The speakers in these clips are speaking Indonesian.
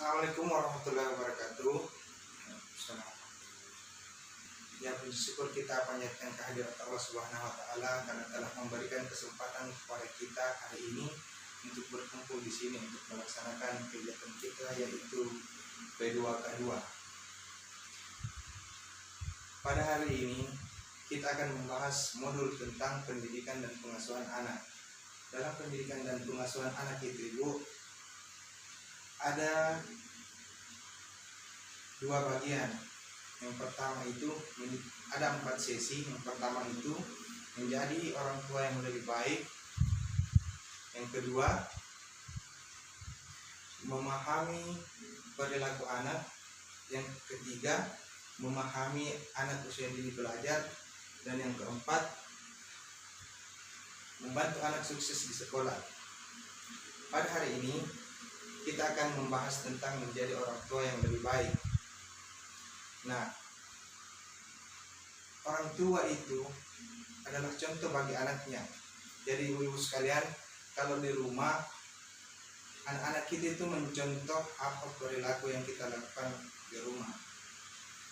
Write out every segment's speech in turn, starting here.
Assalamualaikum warahmatullahi wabarakatuh. Ya, bersyukur kita panjatkan kehadirat Allah Subhanahu wa taala karena telah memberikan kesempatan kepada kita hari ini untuk berkumpul di sini untuk melaksanakan kegiatan kita, yaitu P2K2. Pada hari ini kita akan membahas modul tentang pendidikan dan pengasuhan anak. Dalam pendidikan dan pengasuhan anak itu, Ibu, ada dua bagian. Yang pertama itu ada 4 sesi. Yang pertama itu menjadi orang tua yang lebih baik. Yang kedua, memahami perilaku anak. Yang ketiga, memahami anak usia dini belajar. Dan yang keempat, membantu anak sukses di sekolah. Pada hari ini kita akan membahas tentang menjadi orang tua yang lebih baik. Nah, orang tua itu adalah contoh bagi anaknya. Jadi ibu-ibu sekalian, kalau di rumah anak-anak kita itu mencontoh apa perilaku yang kita lakukan di rumah.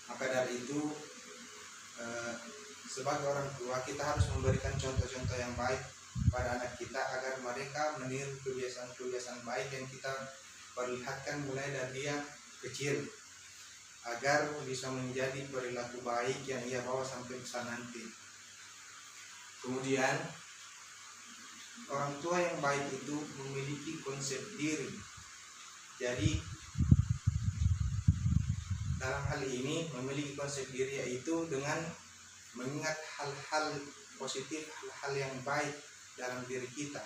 Maka dari itu sebagai orang tua kita harus memberikan contoh-contoh yang baik pada anak kita agar mereka meniru kebiasaan-kebiasaan baik yang kita perlihatkan mulai dari dia kecil, agar bisa menjadi perilaku baik yang ia bawa sampai besar nanti. Kemudian orang tua yang baik itu memiliki konsep diri. Jadi dalam hal ini memiliki konsep diri yaitu dengan mengingat hal-hal positif, hal-hal yang baik dalam diri kita.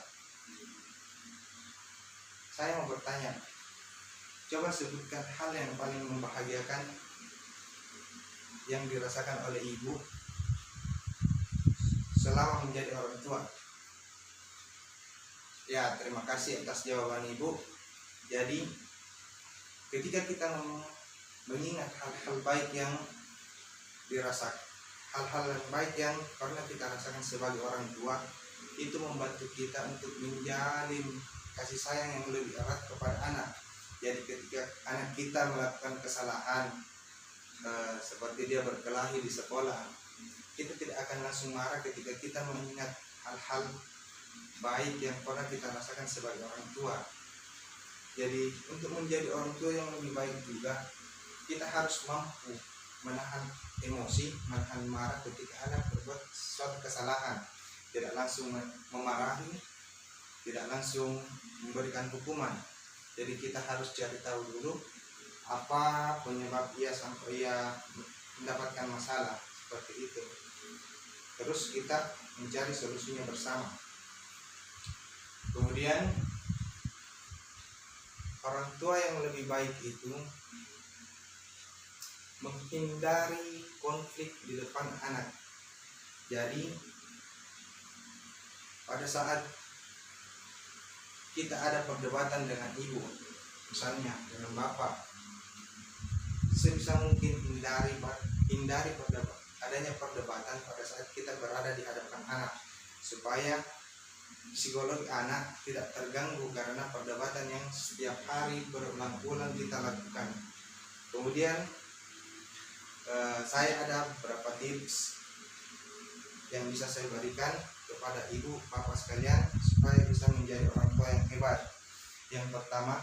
Saya mau bertanya, coba sebutkan hal yang paling membahagiakan yang dirasakan oleh ibu selama menjadi orang tua. Ya, terima kasih atas jawaban ibu. Jadi ketika kita mengingat hal-hal baik yang dirasakan, hal-hal yang baik yang pernah kita rasakan sebagai orang tua, itu membantu kita untuk menjalin kasih sayang yang lebih erat kepada anak. Jadi ketika anak kita melakukan kesalahan seperti dia berkelahi di sekolah, kita tidak akan langsung marah ketika kita mengingat hal-hal baik yang pernah kita rasakan sebagai orang tua. Jadi untuk menjadi orang tua yang lebih baik juga, kita harus mampu menahan emosi, menahan marah ketika anak berbuat suatu kesalahan. Tidak langsung memarahi, tidak langsung memberikan hukuman. Jadi kita harus cari tahu dulu apa penyebab ia sampai ia mendapatkan masalah seperti itu. Terus kita mencari solusinya bersama. Kemudian orang tua yang lebih baik itu menghindari konflik di depan anak. Jadi pada saat kita ada perdebatan dengan ibu, misalnya dengan bapak, sebisa mungkin hindari adanya perdebatan pada saat kita berada di hadapan anak, supaya psikologi anak tidak terganggu karena perdebatan yang setiap hari berulang-ulang kita lakukan. Kemudian saya ada beberapa tips yang bisa saya berikan kepada ibu bapak sekalian supaya bisa menjadi orang tua yang hebat. Yang pertama,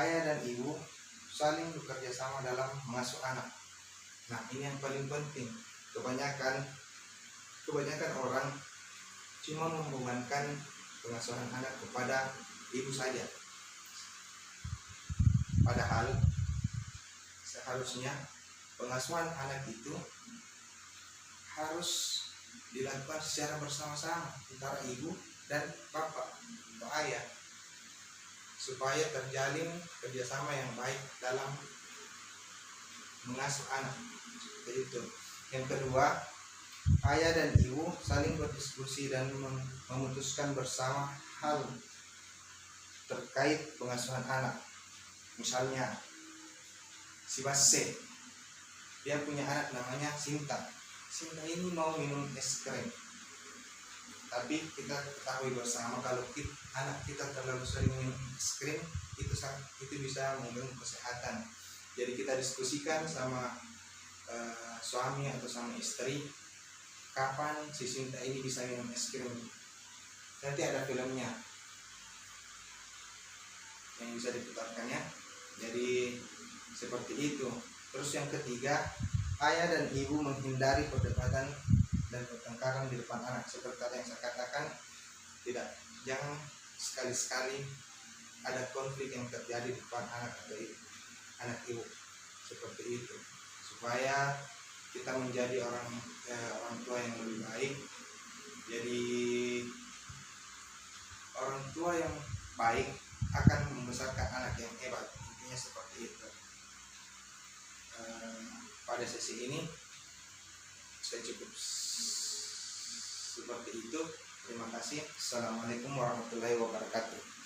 ayah dan ibu saling bekerja sama dalam mengasuh anak. Nah, ini yang paling penting. Kebanyakan orang cuma membebankan pengasuhan anak kepada ibu saja. Padahal seharusnya pengasuhan anak itu harus dilakukan secara bersama-sama antara ibu dan bapak atau ayah, supaya terjalin kerjasama yang baik dalam mengasuh anak. Seperti itu. Yang kedua, ayah dan ibu saling berdiskusi dan memutuskan bersama hal terkait pengasuhan anak. Misalnya si Base, dia punya anak namanya Sinta. Sinta ini mau minum es krim. Tapi kita ketahui bersama kalau anak kita terlalu sering minum es krim itu bisa mengganggu kesehatan. Jadi kita diskusikan sama suami atau sama istri, kapan si Sinta ini bisa minum es krim. Nanti ada filmnya yang bisa diputarkannya. Jadi seperti itu. Terus yang ketiga, ayah dan ibu menghindari perdebatan dan pertengkaran di depan anak. Seperti yang saya katakan, jangan sekali-sekali ada konflik yang terjadi di depan anak atau anak ibu. Seperti itu, supaya kita menjadi orang tua yang lebih baik. Jadi orang tua yang baik akan membesarkan anak yang hebat. Intinya seperti itu. Pada sesi ini saya cukup seperti itu. Terima kasih. Assalamualaikum warahmatullahi wabarakatuh.